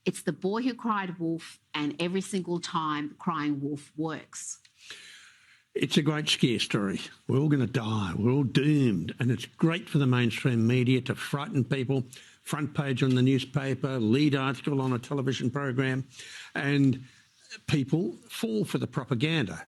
it's the boy who cried wolf, and every single time crying wolf works. It's a great scare story. We're all going to die. We're all doomed. And it's great for the mainstream media to frighten people. Front page on the newspaper, lead article on a television program, and people fall for the propaganda.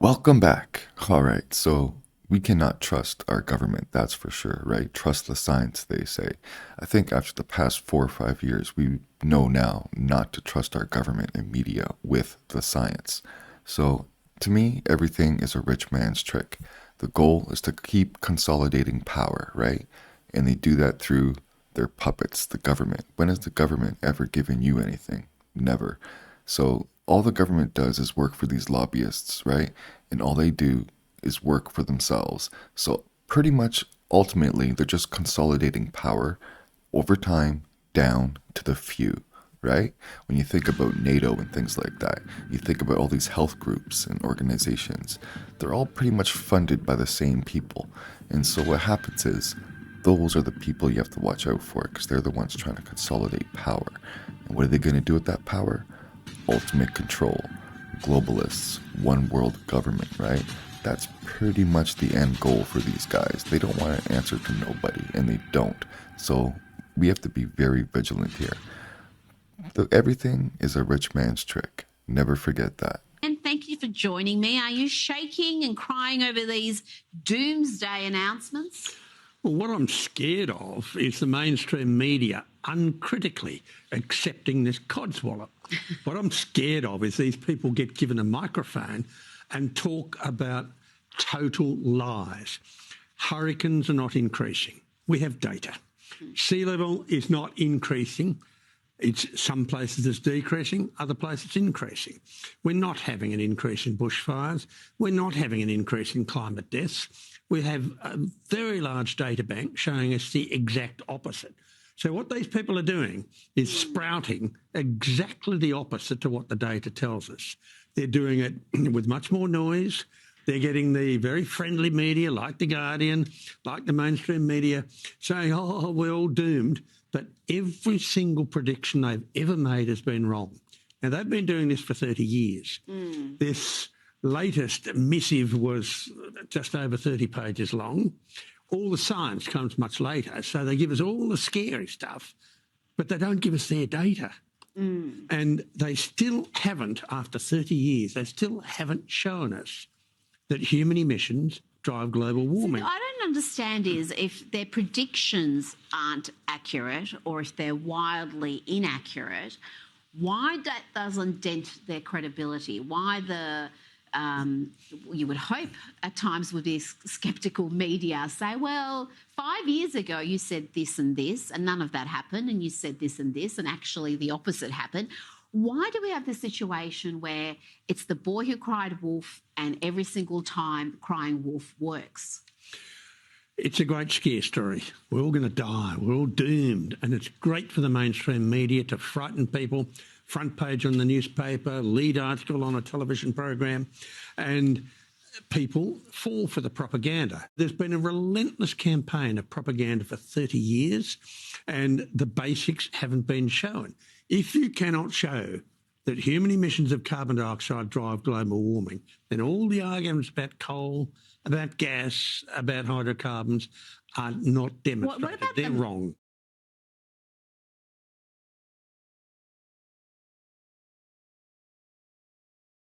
Welcome back. All right, so we cannot trust our government, that's for sure, right? Trust the science, they say. I think after the past 4 or 5 years, we know now not to trust our government and media with the science. So to me, everything is a rich man's trick. The goal is to keep consolidating power, right? And they do that through their puppets, the government. When has the government ever given you anything? Never. So all the government does is work for these lobbyists, right? And all they do is work for themselves. So pretty much, ultimately, they're just consolidating power over time down to the few, right? When you think about NATO and things like that, you think about all these health groups and organizations, they're all pretty much funded by the same people. And so what happens is, those are the people you have to watch out for, because they're the ones trying to consolidate power. And what are they going to do with that power? Ultimate control, globalists, one world government, right? That's pretty much the end goal for these guys. They don't want to answer to nobody, and they don't. So we have to be very vigilant here. Everything is a rich man's trick. Never forget that. And thank you for joining me. Are you shaking and crying over these doomsday announcements? Well, what I'm scared of is the mainstream media uncritically accepting this codswallop. What I'm scared of is these people get given a microphone and talk about total lies. Hurricanes are not increasing. We have data. Sea level is not increasing. It's some places it's decreasing, other places it's increasing. We're not having an increase in bushfires. We're not having an increase in climate deaths. We have a very large data bank showing us the exact opposite. So what these people are doing is sprouting exactly the opposite to what the data tells us. They're doing it with much more noise. They're getting the very friendly media like The Guardian, like the mainstream media, saying, oh, we're all doomed. But every single prediction they've ever made has been wrong. Now, they've been doing this for 30 years. This latest missive was just over 30 pages long. All the science comes much later, so they give us all the scary stuff, but they don't give us their data. And they still haven't, after 30 years, they still haven't shown us that human emissions drive global warming. See, I don't understand is if their predictions aren't accurate or if they're wildly inaccurate, why that doesn't dent their credibility? Why the you would hope at times with these sceptical media say, well, 5 years ago you said this and none of that happened, and you said this and actually the opposite happened. Why do we have this situation where it's the boy who cried wolf, and every single time crying wolf works? It's a great scare story. We're all going to die. We're all doomed. And it's great for the mainstream media to frighten people. Front page on the newspaper, lead article on a television program, and people fall for the propaganda. There's been a relentless campaign of propaganda for 30 years, and the basics haven't been shown. If you cannot show that human emissions of carbon dioxide drive global warming, then all the arguments about coal, about gas, about hydrocarbons are not demonstrated. They're wrong.